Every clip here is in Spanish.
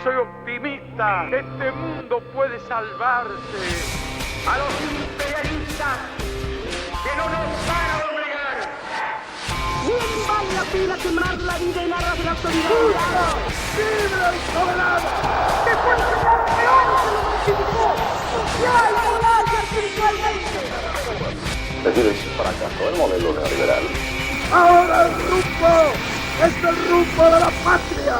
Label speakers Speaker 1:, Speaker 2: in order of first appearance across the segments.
Speaker 1: soy optimista. Este mundo puede salvarse.
Speaker 2: A los imperialistas que no nos van a doblegar.
Speaker 3: ¿Quién vale la pena quemar la vida en aras de la autoridad?
Speaker 1: ¡Libre y soberano!
Speaker 3: ¡Que fuerza campeón se lo verificó! ¡Social, moral y espiritualmente!
Speaker 4: Decir es fracaso el modelo neoliberal.
Speaker 1: ¡Ahora el rumbo! ¡Es el rumbo de la patria!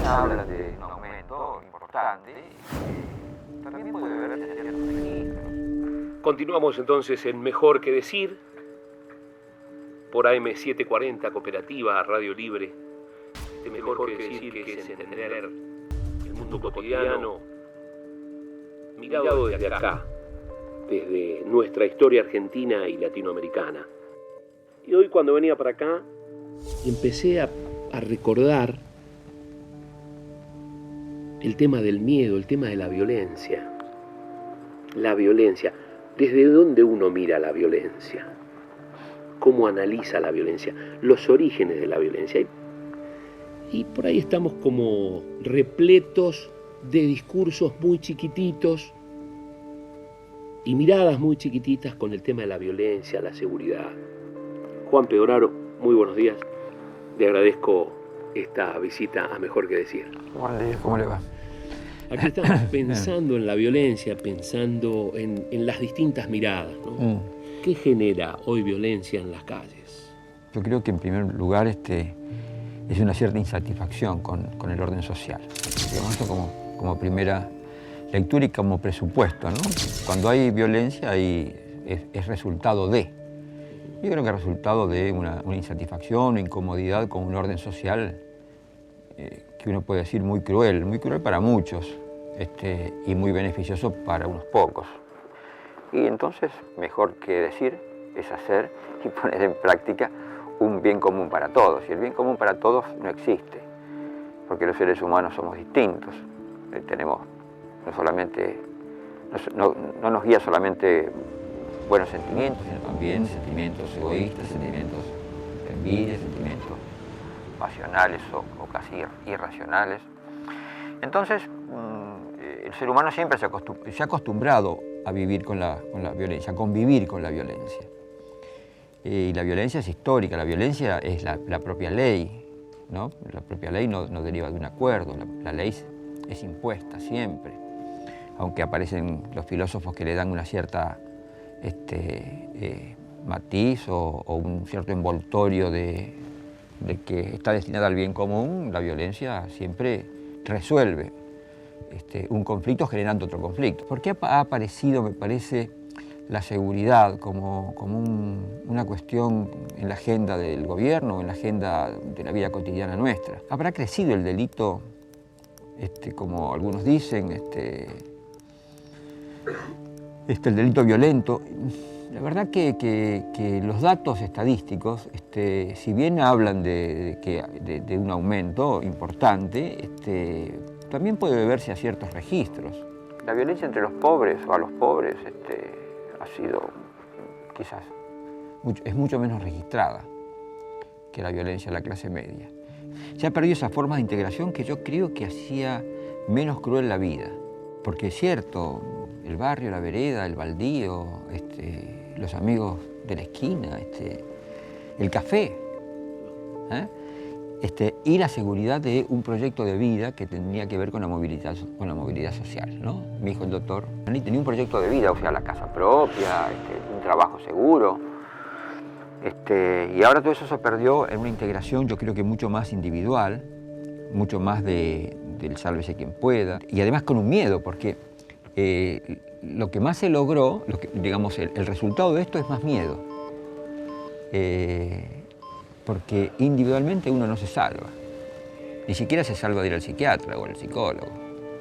Speaker 5: Habla de un aumento importante, también puede verse ciertos registros.
Speaker 6: Continuamos entonces en Mejor que Decir, por AM740, Cooperativa, Radio Libre. De Mejor que Decir, que es entender el mundo cotidiano, mirado desde acá, desde nuestra historia argentina y latinoamericana. Y hoy cuando venía para acá, empecé a recordar el tema del miedo, el tema de la violencia. La violencia. ¿Desde dónde uno mira la violencia? ¿Cómo analiza la violencia? Los orígenes de la violencia. Y por ahí estamos como repletos de discursos muy chiquititos y miradas muy chiquititas con el tema de la violencia, la seguridad. Juan Pedoraro, muy buenos días. Le agradezco esta visita a Mejor que Decir.
Speaker 5: Buen día, ¿cómo le va?
Speaker 6: Aquí estamos pensando en la violencia, pensando en las distintas miradas, ¿no? ¿Qué genera hoy violencia en las calles?
Speaker 5: Yo creo que en primer lugar es una cierta insatisfacción con el orden social. Digamos esto como primera lectura y como presupuesto, ¿no? Cuando hay violencia es resultado de. Yo creo que es resultado de una insatisfacción, una incomodidad con un orden social que uno puede decir muy cruel para muchos y muy beneficioso para unos pocos. Y entonces, mejor que decir es hacer y poner en práctica un bien común para todos. Y el bien común para todos no existe, porque los seres humanos somos distintos. Tenemos no nos guía solamente buenos sentimientos, sino también sentimientos egoístas, sentimientos de envidia, sentimientos pasionales o casi irracionales. Entonces, el ser humano siempre se ha acostumbrado a vivir con la violencia, a convivir con la violencia. Y la violencia es histórica, la violencia es la propia ley, ¿no? La propia ley no deriva de un acuerdo, la ley es impuesta siempre, aunque aparecen los filósofos que le dan una cierta matiz o un cierto envoltorio de que está destinada al bien común. La violencia siempre resuelve un conflicto generando otro conflicto. ¿Por qué ha aparecido, me parece, la seguridad como una cuestión en la agenda del gobierno, en la agenda de la vida cotidiana nuestra? ¿Habrá crecido el delito, como algunos dicen, el delito violento? La verdad que los datos estadísticos, si bien hablan de un aumento importante, también puede deberse a ciertos registros. La violencia entre los pobres o a los pobres ha sido quizás, es mucho menos registrada que la violencia de la clase media. Se ha perdido esa forma de integración que yo creo que hacía menos cruel la vida. Porque es cierto, el barrio, la vereda, el baldío, los amigos de la esquina, el café, y la seguridad de un proyecto de vida que tenía que ver con la movilidad social, ¿no? Mi hijo, el doctor, tenía un proyecto de vida, o sea, la casa propia, un trabajo seguro, Y ahora todo eso se perdió en una integración, yo creo que mucho más individual, mucho más del sálvese quien pueda, y además con un miedo, porque lo que más se logró, digamos, el resultado de esto es más miedo. Porque individualmente uno no se salva. Ni siquiera se salva de ir al psiquiatra o al psicólogo.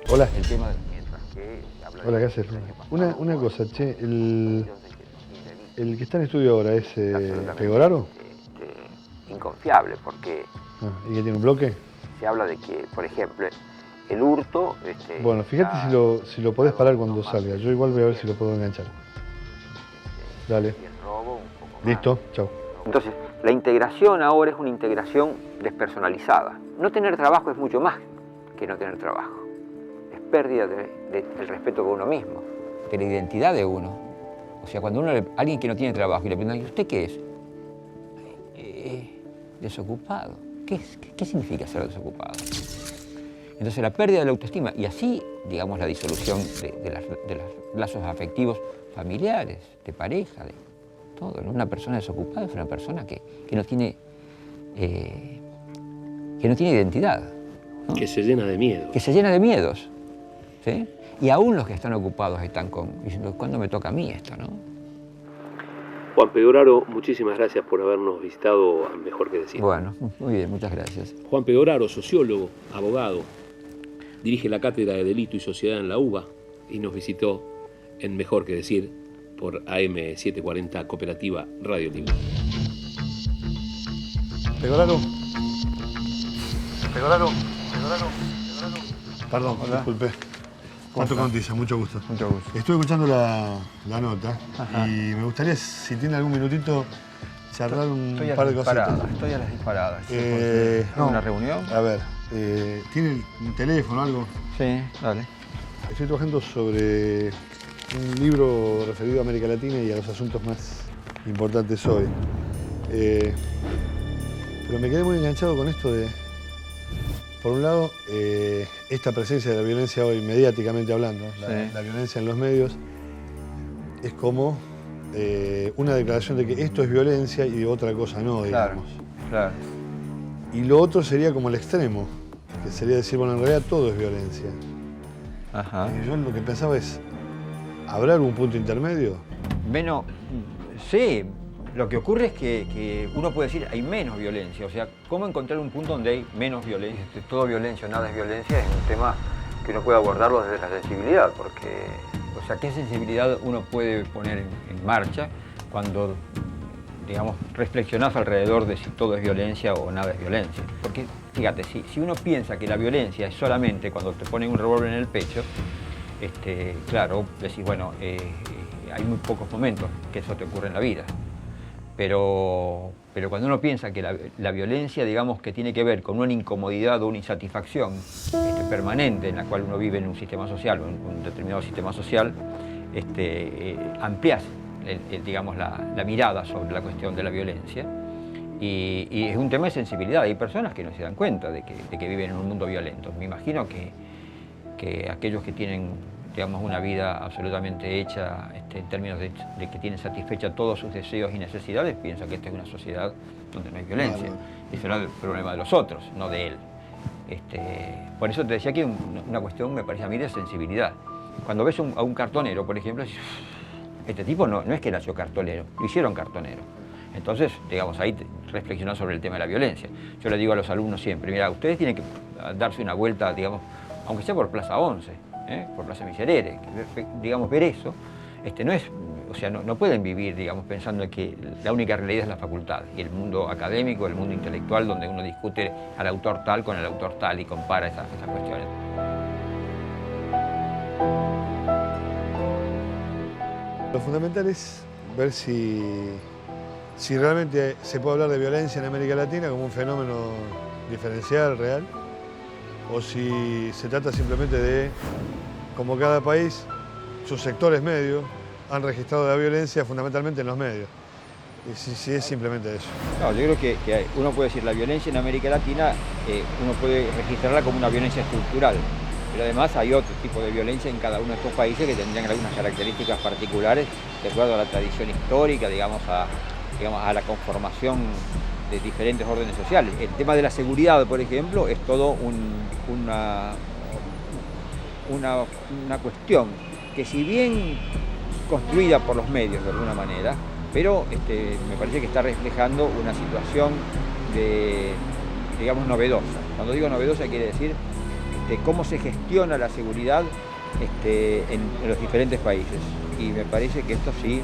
Speaker 7: Hola.
Speaker 5: El tema de mientras que habla
Speaker 7: Hola, ¿qué haces? Una cosa, che, el que está en estudio ahora es Pegoraro.
Speaker 5: Inconfiable, porque
Speaker 7: ¿Y que tiene un bloque?
Speaker 5: se habla de que, por ejemplo, el hurto...
Speaker 7: Bueno, fíjate si lo podés parar cuando salga. Yo igual voy a ver si lo puedo enganchar. Dale.
Speaker 5: Y el robo un poco más.
Speaker 7: Listo, chao.
Speaker 5: Entonces, la integración ahora es una integración despersonalizada. No tener trabajo es mucho más que no tener trabajo. Es pérdida del respeto por uno mismo, de la identidad de uno. O sea, cuando alguien que no tiene trabajo y le preguntan, ¿y usted qué es? Desocupado. ¿Qué significa ser desocupado? Entonces, la pérdida de la autoestima y así, digamos, la disolución de los lazos afectivos familiares, de pareja, de todo. Una persona desocupada es una persona que no tiene identidad, ¿no?
Speaker 6: Que se llena de miedo.
Speaker 5: Que se llena de miedos, ¿sí? Y aún los que están ocupados están diciendo, ¿cuándo me toca a mí esto, no?
Speaker 6: Juan Pegoraro, muchísimas gracias por habernos visitado a Mejor que Decir.
Speaker 5: Bueno, muy bien, muchas gracias.
Speaker 6: Juan Pegoraro, sociólogo, abogado, dirige la Cátedra de Delito y Sociedad en la UBA y nos visitó en Mejor que Decir por AM740 Cooperativa Radio Libre.
Speaker 7: Pegoraro. Perdón, disculpe. Pato Contiza, mucho gusto.
Speaker 5: Mucho gusto.
Speaker 7: Estuve escuchando la nota. Ajá. Y me gustaría, si tiene algún minutito, charlar un par de cositas.
Speaker 5: Estoy a las disparadas.
Speaker 7: No,
Speaker 5: ¿Una reunión?
Speaker 7: A ver, ¿tiene un teléfono o algo?
Speaker 5: Sí, dale.
Speaker 7: Estoy trabajando sobre un libro referido a América Latina y a los asuntos más importantes hoy. Pero me quedé muy enganchado con esto de, por un lado, esta presencia de la violencia hoy, mediáticamente hablando, la violencia en los medios, es como una declaración de que esto es violencia y otra cosa no, digamos.
Speaker 5: Claro.
Speaker 7: Y lo otro sería como el extremo, que sería decir, bueno, en realidad todo es violencia.
Speaker 5: Ajá.
Speaker 7: Y yo lo que pensaba es, ¿habrá algún punto intermedio?
Speaker 5: Bueno, sí. Lo que ocurre es que uno puede decir hay menos violencia. O sea, ¿cómo encontrar un punto donde hay menos violencia? Todo violencia o nada es violencia es un tema que uno puede abordarlo desde la sensibilidad. Porque, o sea, ¿qué sensibilidad uno puede poner en marcha cuando, digamos, reflexionás alrededor de si todo es violencia o nada es violencia? Porque, fíjate, si uno piensa que la violencia es solamente cuando te ponen un revólver en el pecho, claro, decís, bueno, hay muy pocos momentos que eso te ocurre en la vida. Pero cuando uno piensa que la violencia, digamos, que tiene que ver con una incomodidad o una insatisfacción permanente en la cual uno vive en un sistema social o en un determinado sistema social, ampliás, digamos, la mirada sobre la cuestión de la violencia y es un tema de sensibilidad. Hay personas que no se dan cuenta de que viven en un mundo violento. Me imagino que aquellos que tienen, digamos, una vida absolutamente hecha en términos de que tienen satisfecha todos sus deseos y necesidades, piensan que esta es una sociedad donde no hay violencia. Y será el problema de los otros, no de él. Por eso te decía que una cuestión, me parece a mí, de sensibilidad. Cuando ves a un cartonero, por ejemplo, dices, este tipo no es que nació cartonero, lo hicieron cartonero. Entonces, digamos, ahí reflexionar sobre el tema de la violencia. Yo le digo a los alumnos siempre, mira, ustedes tienen que darse una vuelta, digamos, aunque sea por Plaza 11, por Plaza Miserere, digamos, ver eso, no es, o sea, no pueden vivir, digamos, pensando en que la única realidad es la facultad y el mundo académico, el mundo intelectual, donde uno discute al autor tal con el autor tal y compara esas cuestiones.
Speaker 7: Lo fundamental es ver si realmente se puede hablar de violencia en América Latina como un fenómeno diferencial, real, o si se trata simplemente de, como cada país, sus sectores medios han registrado la violencia fundamentalmente en los medios. Y si es simplemente eso.
Speaker 5: No, yo creo que uno puede decir la violencia en América Latina, uno puede registrarla como una violencia estructural, pero además hay otro tipo de violencia en cada uno de estos países que tendrían algunas características particulares de acuerdo a la tradición histórica, digamos, a digamos, a la conformación de diferentes órdenes sociales. El tema de la seguridad, por ejemplo, es todo una cuestión que, si bien construida por los medios de alguna manera, pero me parece que está reflejando una situación digamos, novedosa. Cuando digo novedosa quiere decir cómo se gestiona la seguridad en los diferentes países. Y me parece que esto sí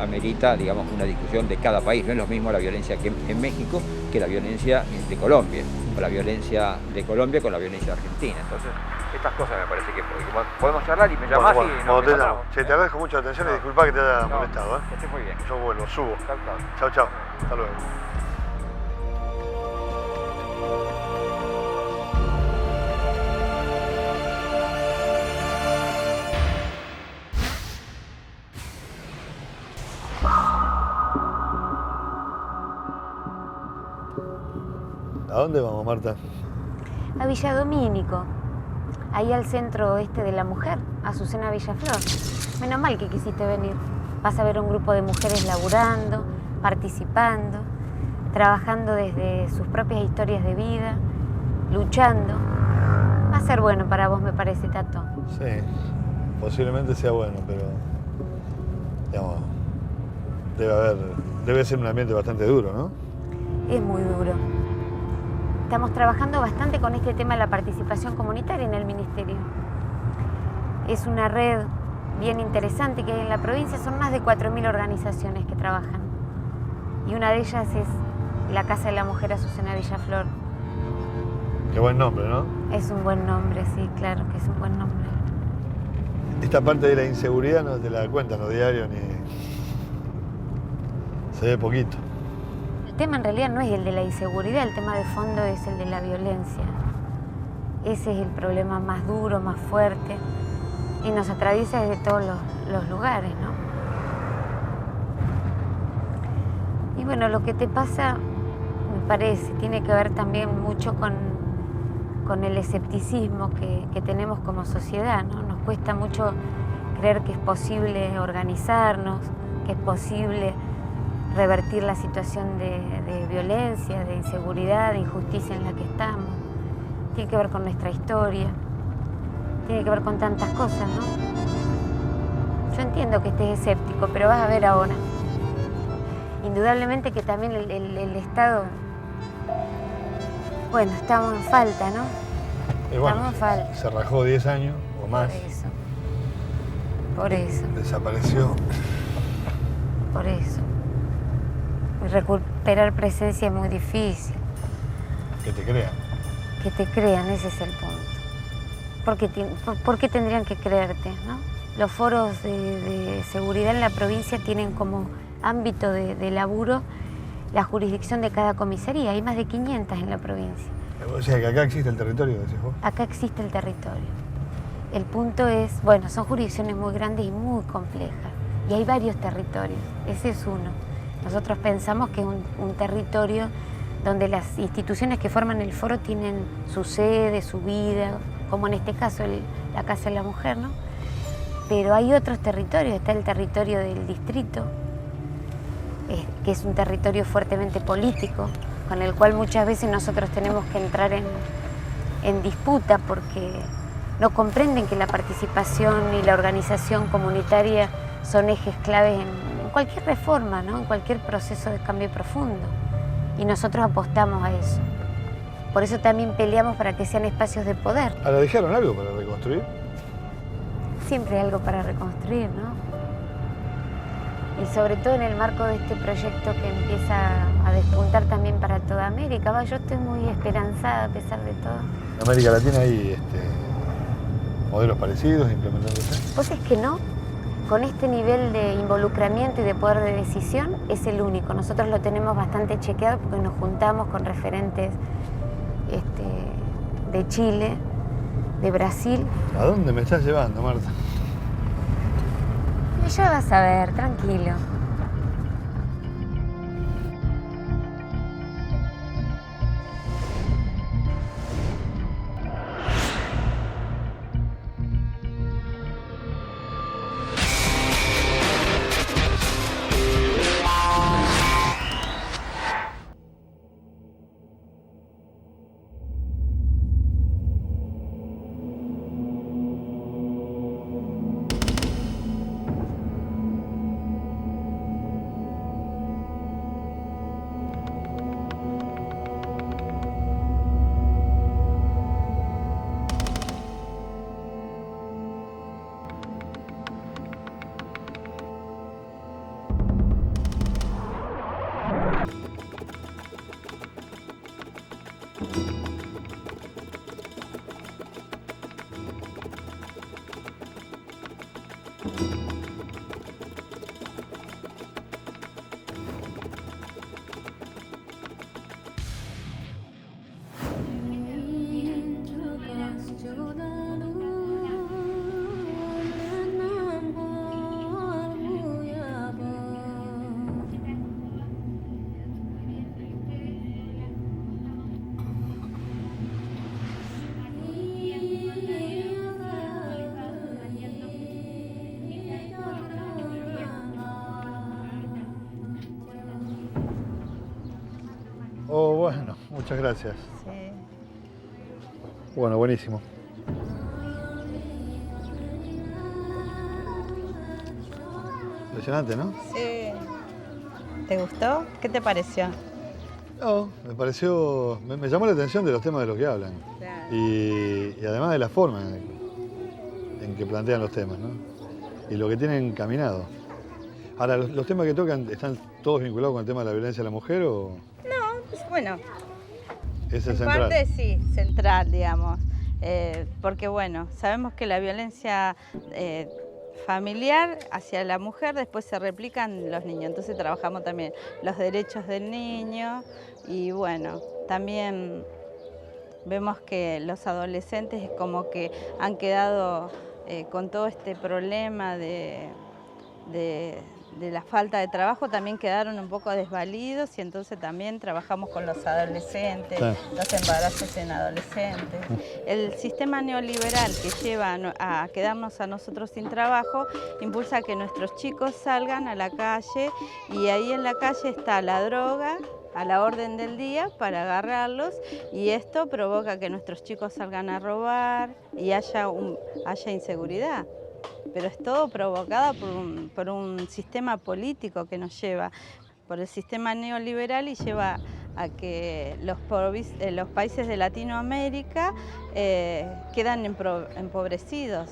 Speaker 5: amerita, digamos, una discusión de cada país. No es lo mismo la violencia que en México que la violencia de Colombia, o la violencia de Colombia con la violencia argentina. Entonces, estas cosas me parece que podemos charlar y me llamás y nos encontramos.
Speaker 7: Te agradezco mucho la atención y disculpa que te haya molestado.
Speaker 5: Que estés muy bien.
Speaker 7: Yo vuelvo, subo.
Speaker 5: Chau, chau.
Speaker 7: Chao, chao. Hasta luego. ¿A dónde vamos, Marta?
Speaker 8: A Villa Domínico, ahí al centro oeste de la mujer, Azucena Villaflor. Menos mal que quisiste venir. Vas a ver un grupo de mujeres laburando, participando, trabajando desde sus propias historias de vida, luchando. Va a ser bueno para vos, me parece, Tato.
Speaker 7: Sí, posiblemente sea bueno, pero digamos, debe ser un ambiente bastante duro, ¿no?
Speaker 8: Es muy duro. Estamos trabajando bastante con este tema de la participación comunitaria en el Ministerio. Es una red bien interesante que hay en la provincia. Son más de 4.000 organizaciones que trabajan. Y una de ellas es la Casa de la Mujer Azucena Villaflor.
Speaker 7: Qué buen nombre, ¿no?
Speaker 8: Es un buen nombre, sí, claro que es un buen nombre.
Speaker 7: Esta parte de la inseguridad no te la cuentan los diarios ni... Se ve poquito.
Speaker 8: El tema en realidad no es el de la inseguridad, el tema de fondo es el de la violencia. Ese es el problema más duro, más fuerte, y nos atraviesa desde todos los lugares, ¿no? Y bueno, lo que te pasa, me parece, tiene que ver también mucho con el escepticismo que tenemos como sociedad, ¿no? Nos cuesta mucho creer que es posible organizarnos, que es posible revertir la situación de violencia, de inseguridad, de injusticia en la que estamos. Tiene que ver con nuestra historia, tiene que ver con tantas cosas, ¿no? Yo entiendo que estés escéptico, pero vas a ver ahora. Indudablemente que también el Estado, bueno, estamos en falta, ¿no?
Speaker 7: Y bueno,
Speaker 8: estamos en falta.
Speaker 7: Se rajó 10 años o más.
Speaker 8: Por eso.
Speaker 7: Desapareció.
Speaker 8: Por eso. Y recuperar presencia es muy difícil.
Speaker 7: Que te crean.
Speaker 8: Que te crean, ese es el punto. ¿Por qué tendrían que creerte, no? Los foros de seguridad en la provincia tienen como ámbito de laburo la jurisdicción de cada comisaría. Hay más de 500 en la provincia.
Speaker 7: O sea, que acá existe el territorio, decís vos.
Speaker 8: Acá existe el territorio. El punto es, bueno, son jurisdicciones muy grandes y muy complejas. Y hay varios territorios. Ese es uno. Nosotros pensamos que es un territorio donde las instituciones que forman el foro tienen su sede, su vida, como en este caso la Casa de la Mujer, ¿no? Pero hay otros territorios. Está el territorio del distrito, que es un territorio fuertemente político, con el cual muchas veces nosotros tenemos que entrar en disputa porque no comprenden que la participación y la organización comunitaria son ejes claves en cualquier reforma, ¿no? En cualquier proceso de cambio profundo. Y nosotros apostamos a eso. Por eso también peleamos para que sean espacios de poder.
Speaker 7: ¿Ahora dejaron algo para reconstruir?
Speaker 8: Siempre hay algo para reconstruir, ¿no? Y sobre todo en el marco de este proyecto que empieza a despuntar también para toda América. Yo estoy muy esperanzada a pesar de todo.
Speaker 7: En América Latina hay modelos parecidos implementándose.
Speaker 8: Pues es que no. Con este nivel de involucramiento y de poder de decisión es el único. Nosotros lo tenemos bastante chequeado porque nos juntamos con referentes de Chile, de Brasil.
Speaker 7: ¿A dónde me estás llevando, Marta?
Speaker 8: Ya vas a ver, tranquilo.
Speaker 7: Oh, bueno, muchas gracias.
Speaker 9: Sí.
Speaker 7: Bueno, buenísimo. Impresionante, ¿no?
Speaker 9: Sí. ¿Te gustó? ¿Qué te pareció?
Speaker 7: No, me pareció, me llamó la atención de los temas de los que hablan.
Speaker 9: Claro.
Speaker 7: Y además de la forma en que plantean los temas, ¿no? Y lo que tienen caminado. Ahora, ¿los temas que tocan están todos vinculados con el tema de la violencia de la mujer o
Speaker 9: No, pues bueno,
Speaker 7: es el
Speaker 9: en
Speaker 7: central?
Speaker 9: parte sí, central, digamos. Porque bueno, sabemos que la violencia familiar hacia la mujer después se replica en los niños. Entonces trabajamos también los derechos del niño y bueno, también vemos que los adolescentes es como que han quedado con todo este problema de la falta de trabajo, también quedaron un poco desvalidos y entonces también trabajamos con los adolescentes,
Speaker 7: Claro.
Speaker 9: los embarazos en adolescentes. El sistema neoliberal que lleva a quedarnos a nosotros sin trabajo impulsa a que nuestros chicos salgan a la calle y ahí en la calle está la droga a la orden del día para agarrarlos y esto provoca que nuestros chicos salgan a robar y haya inseguridad. Pero es todo provocado por un sistema político que nos lleva, por el sistema neoliberal y lleva a que los países de Latinoamérica quedan empobrecidos.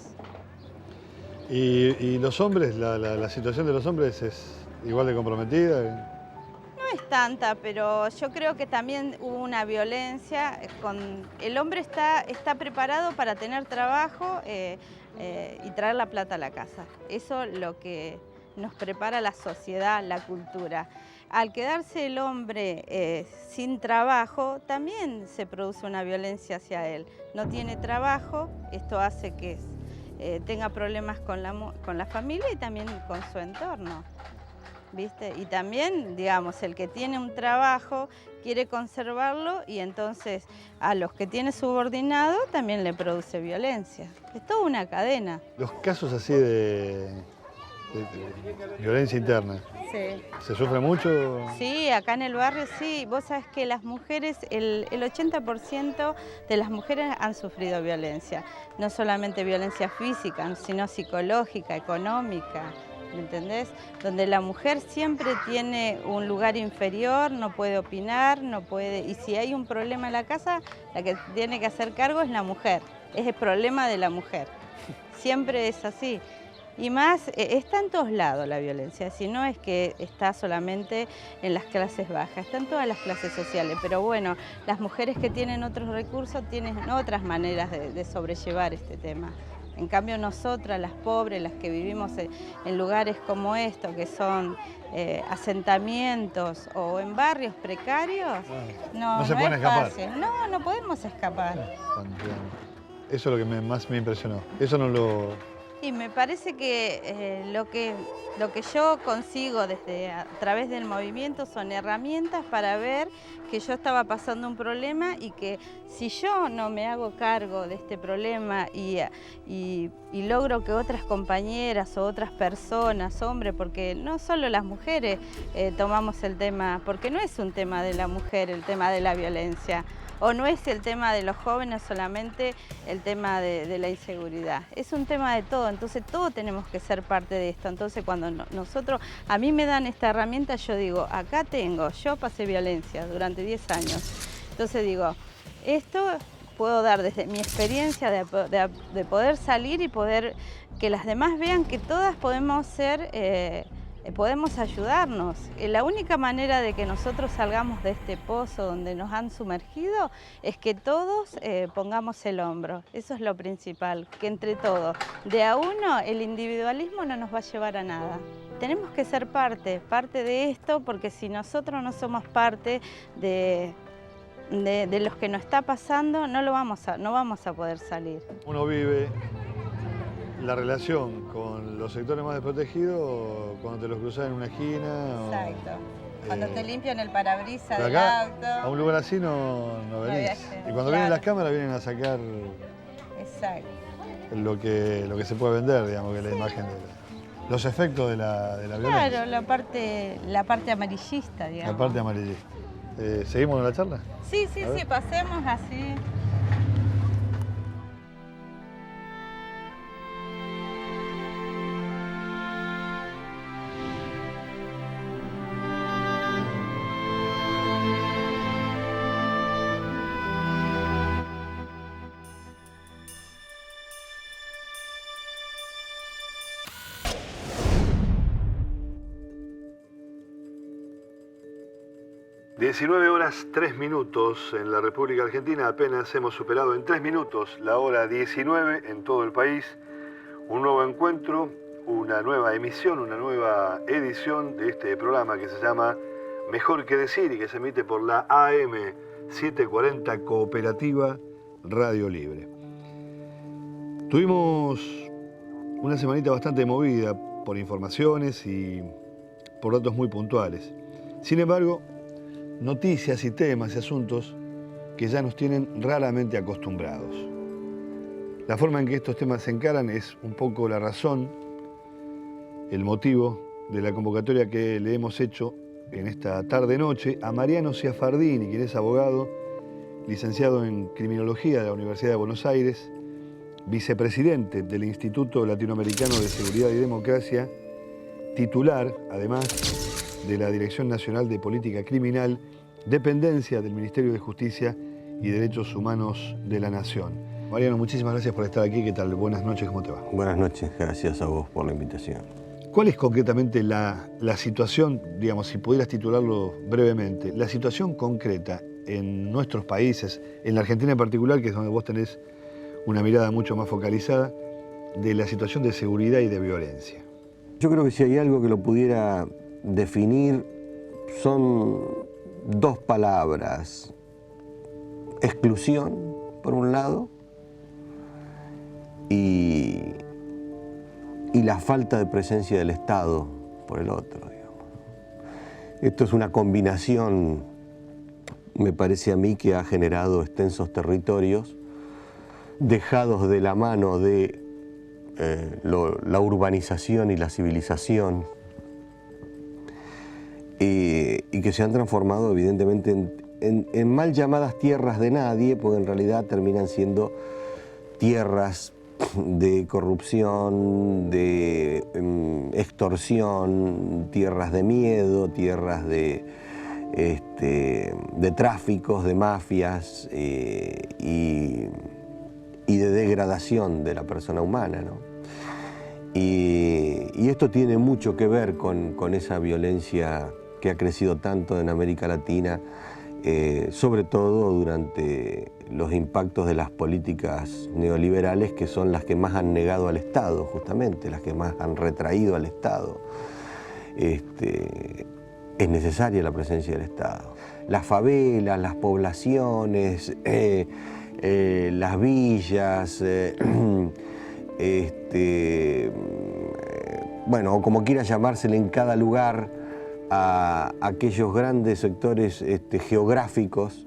Speaker 7: ¿Y los hombres, la situación de los hombres es igual de comprometida?
Speaker 9: No es tanta, pero yo creo que también hubo una violencia. El hombre está preparado para tener trabajo y traer la plata a la casa. Eso es lo que nos prepara la sociedad, la cultura. Al quedarse el hombre sin trabajo, también se produce una violencia hacia él. No tiene trabajo, esto hace que tenga problemas con la familia y también con su entorno. ¿Viste? Y también, digamos, el que tiene un trabajo quiere conservarlo y entonces a los que tiene subordinado también le produce violencia. Es toda una cadena.
Speaker 7: Los casos así de violencia interna,
Speaker 9: Sí.
Speaker 7: ¿se sufre mucho?
Speaker 9: Sí, acá en el barrio sí. Vos sabés que las mujeres, el 80% de las mujeres han sufrido violencia. No solamente violencia física, sino psicológica, económica. ¿Me entendés? Donde la mujer siempre tiene un lugar inferior, no puede opinar, no puede... Y si hay un problema en la casa, la que tiene que hacer cargo es la mujer. Es el problema de la mujer. Siempre es así. Y más, está en todos lados la violencia, si no es que está solamente en las clases bajas, está en todas las clases sociales. Pero bueno, las mujeres que tienen otros recursos tienen otras maneras de sobrellevar este tema. En cambio nosotras, las pobres, las que vivimos en lugares como estos, que son asentamientos o en barrios precarios, no
Speaker 7: se pueden
Speaker 9: es
Speaker 7: escapar.
Speaker 9: fácil. No podemos escapar.
Speaker 7: Eso es lo que más me impresionó. Eso no lo...
Speaker 9: Y me parece que lo que yo consigo a través del movimiento son herramientas para ver que yo estaba pasando un problema y que si yo no me hago cargo de este problema y logro que otras compañeras o otras personas, hombres, porque no solo las mujeres tomamos el tema, porque no es un tema de la mujer el tema de la violencia, o no es el tema de los jóvenes solamente el tema de la inseguridad, es un tema de todo, entonces todos tenemos que ser parte de esto. Entonces cuando a mí me dan esta herramienta, yo digo, acá yo pasé violencia durante 10 años, entonces digo, esto puedo dar desde mi experiencia de poder salir y poder que las demás vean que todas podemos podemos ayudarnos. La única manera de que nosotros salgamos de este pozo donde nos han sumergido es que todos pongamos el hombro. Eso es lo principal, que entre todos, de a uno, el individualismo no nos va a llevar a nada. Tenemos que ser parte de esto, porque si nosotros no somos parte de los que nos está pasando, no vamos a poder salir.
Speaker 7: Uno vive la relación con los sectores más desprotegidos cuando te los cruzas en una esquina.
Speaker 9: Exacto. Cuando te limpian el parabrisas del
Speaker 7: acá,
Speaker 9: auto.
Speaker 7: a un lugar así no venís.
Speaker 9: viajes,
Speaker 7: Y cuando
Speaker 9: claro.
Speaker 7: vienen las cámaras vienen a sacar
Speaker 9: Exacto.
Speaker 7: lo que se puede vender, digamos, que es la imagen los efectos de la violencia.
Speaker 9: Claro, la parte amarillista, digamos.
Speaker 7: La parte amarillista. ¿Seguimos en la charla?
Speaker 9: Sí, pasemos así.
Speaker 7: (19:03) en la República Argentina. Apenas hemos superado en 3 minutos la hora 19 en todo el país. Un nuevo encuentro, una nueva emisión, una nueva edición de este programa que se llama Mejor que Decir y que se emite por la AM 740 Cooperativa Radio Libre. Tuvimos una semanita bastante movida por informaciones y por datos muy puntuales. Sin embargo, noticias y temas y asuntos que ya nos tienen raramente acostumbrados. La forma en que estos temas se encaran es un poco la razón, el motivo de la convocatoria que le hemos hecho en esta tarde-noche a Mariano Ciafardini, quien es abogado, licenciado en Criminología de la Universidad de Buenos Aires, vicepresidente del Instituto Latinoamericano de Seguridad y Democracia, titular, además, de la Dirección Nacional de Política Criminal, dependencia del Ministerio de Justicia y Derechos Humanos de la Nación. Mariano, muchísimas gracias por estar aquí. ¿Qué tal? Buenas noches, ¿cómo te va?
Speaker 10: Buenas noches, gracias a vos por la invitación.
Speaker 7: ¿Cuál es concretamente la situación, digamos, si pudieras titularlo brevemente, la situación concreta en nuestros países, en la Argentina en particular, que es donde vos tenés una mirada mucho más focalizada, de la situación de seguridad y de violencia?
Speaker 10: Yo creo que si hay algo que lo pudiera definir son 2 palabras: exclusión, por un lado, y la falta de presencia del Estado, por el otro, digamos. Esto es una combinación, me parece a mí, que ha generado extensos territorios dejados de la mano de la urbanización y la civilización, y que se han transformado evidentemente en mal llamadas tierras de nadie, porque en realidad terminan siendo tierras de corrupción, de extorsión, tierras de miedo, tierras de tráficos, de mafias y de degradación de la persona humana, ¿no? Y esto tiene mucho que ver con esa violencia que ha crecido tanto en América Latina, sobre todo durante los impactos de las políticas neoliberales, que son las que más han negado al Estado, justamente, las que más han retraído al Estado. Es necesaria la presencia del Estado. Las favelas, las poblaciones, las villas, bueno, o como quiera llamársele en cada lugar, a aquellos grandes sectores geográficos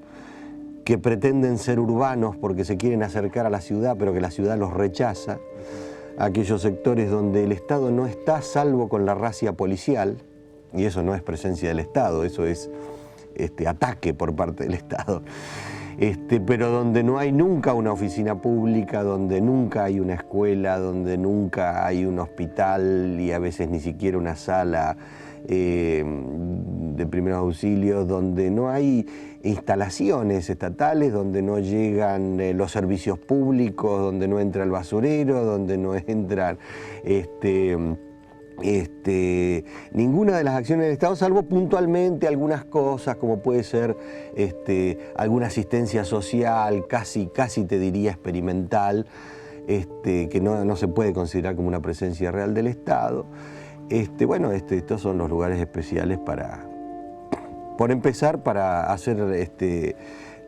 Speaker 10: que pretenden ser urbanos porque se quieren acercar a la ciudad, pero que la ciudad los rechaza, aquellos sectores donde el Estado no está salvo con la racia policial, y eso no es presencia del Estado, eso es ataque por parte del Estado, pero donde no hay nunca una oficina pública, donde nunca hay una escuela, donde nunca hay un hospital y a veces ni siquiera una sala de primeros auxilios, donde no hay instalaciones estatales, donde no llegan los servicios públicos, donde no entra el basurero, donde no entran ninguna de las acciones del Estado, salvo puntualmente algunas cosas, como puede ser alguna asistencia social, casi te diría experimental, que no se puede considerar como una presencia real del Estado. Estos son los lugares especiales por empezar, para hacer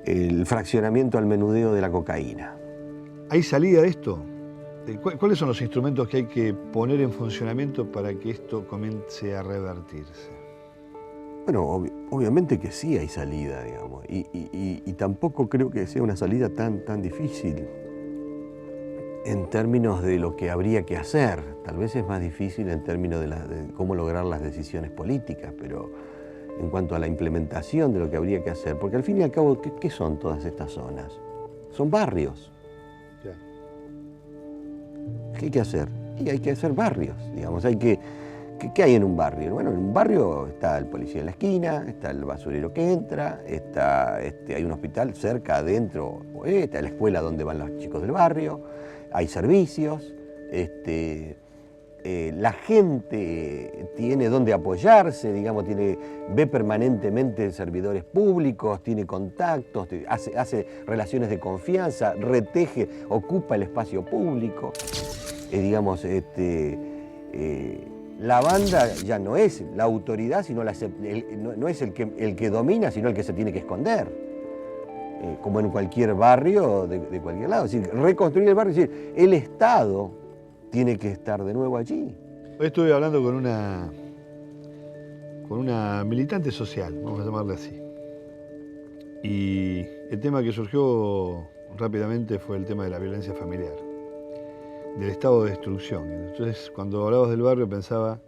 Speaker 10: el fraccionamiento al menudeo de la cocaína.
Speaker 7: ¿Hay salida de esto? ¿Cuáles son los instrumentos que hay que poner en funcionamiento para que esto comience a revertirse?
Speaker 10: Bueno, obviamente que sí hay salida, digamos, y tampoco creo que sea una salida tan difícil en términos de lo que habría que hacer. Tal vez es más difícil en términos de cómo lograr las decisiones políticas, pero en cuanto a la implementación de lo que habría que hacer, porque al fin y al cabo, ¿qué son todas estas zonas? Son barrios. ¿Qué hay que hacer? Y hay que hacer barrios, digamos. ¿Qué hay en un barrio? Bueno, en un barrio está el policía en la esquina, está el basurero que entra, hay un hospital cerca, adentro, está la escuela donde van los chicos del barrio, hay servicios, la gente tiene donde apoyarse, digamos, ve permanentemente servidores públicos, tiene contactos, hace relaciones de confianza, ocupa el espacio público. La banda ya no es la autoridad, sino no es el que domina, sino el que se tiene que esconder. Como en cualquier barrio de cualquier lado. Es decir, reconstruir el barrio, es decir, el Estado tiene que estar de nuevo allí.
Speaker 7: Hoy estuve hablando con una militante social, vamos a llamarla así. Y el tema que surgió rápidamente fue el tema de la violencia familiar, del estado de destrucción. Entonces, cuando hablabas del barrio, pensaba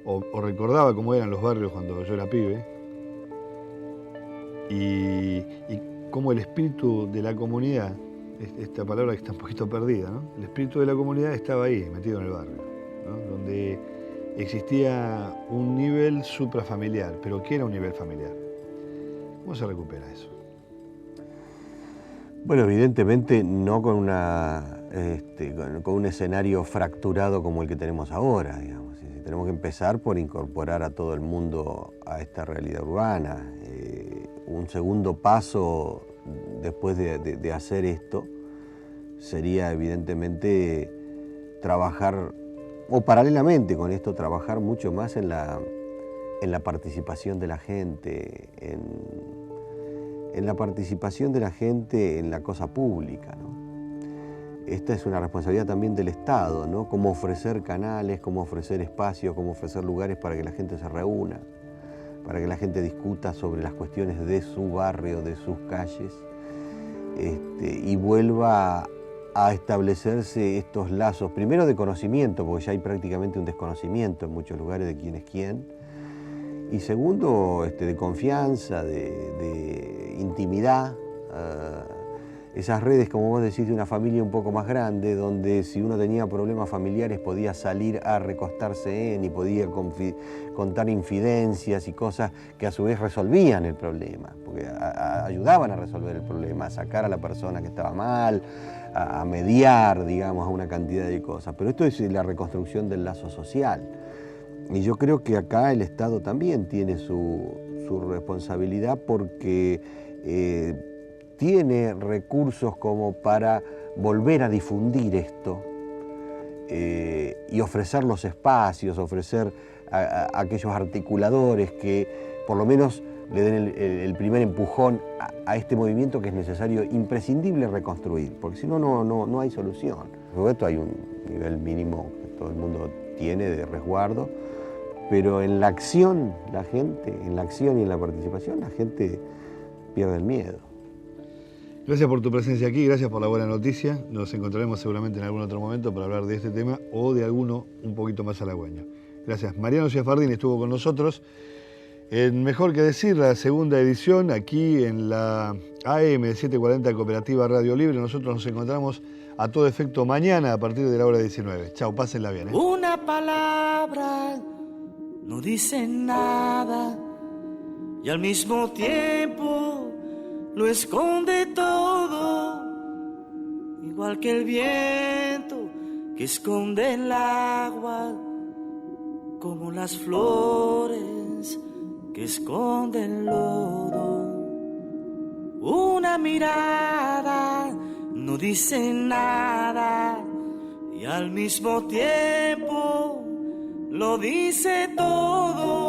Speaker 7: o recordaba cómo eran los barrios cuando yo era pibe y cómo el espíritu de la comunidad, esta palabra que está un poquito perdida, ¿no? El espíritu de la comunidad estaba ahí, metido en el barrio, ¿no? Donde existía un nivel suprafamiliar. ¿Pero qué era un nivel familiar? ¿Cómo se recupera eso?
Speaker 10: Bueno, evidentemente no con un escenario fracturado como el que tenemos ahora, digamos. Tenemos que empezar por incorporar a todo el mundo a esta realidad urbana. Un segundo paso después de hacer esto sería evidentemente trabajar, o paralelamente con esto, trabajar mucho más en la participación de la gente, en la participación de la gente en la cosa pública, ¿no? Esta es una responsabilidad también del Estado, ¿no? Cómo ofrecer canales, cómo ofrecer espacios, cómo ofrecer lugares para que la gente se reúna, para que la gente discuta sobre las cuestiones de su barrio, de sus calles, y vuelva a establecerse estos lazos, primero de conocimiento, porque ya hay prácticamente un desconocimiento en muchos lugares de quién es quién, y segundo, de confianza, de intimidad, esas redes, como vos decís, de una familia un poco más grande, donde si uno tenía problemas familiares podía salir a recostarse y podía contar infidencias y cosas que a su vez resolvían el problema, porque ayudaban a resolver el problema, a sacar a la persona que estaba mal, a mediar, digamos, a una cantidad de cosas. Pero esto es la reconstrucción del lazo social. Y yo creo que acá el Estado también tiene su responsabilidad, porque tiene recursos como para volver a difundir esto y ofrecer los espacios, ofrecer a aquellos articuladores que por lo menos le den el primer empujón a este movimiento que es necesario, imprescindible reconstruir, porque si no, no hay solución. Por esto hay un nivel mínimo que todo el mundo tiene de resguardo, pero en la acción, en la acción y en la participación, la gente pierde el miedo.
Speaker 7: Gracias por tu presencia aquí, gracias por la buena noticia. Nos encontraremos seguramente en algún otro momento para hablar de este tema o de alguno un poquito más halagüeño. Gracias. Mariano Ciafardini estuvo con nosotros en Mejor que Decir, la segunda edición, aquí en la AM 740 Cooperativa Radio Libre. Nosotros nos encontramos a todo efecto mañana a partir de la hora 19. Chao, pásenla bien.
Speaker 11: Una palabra no dice nada y al mismo tiempo lo esconde todo, igual que el viento que esconde el agua, como las flores que esconden el lodo. Una mirada no dice nada y al mismo tiempo lo dice todo.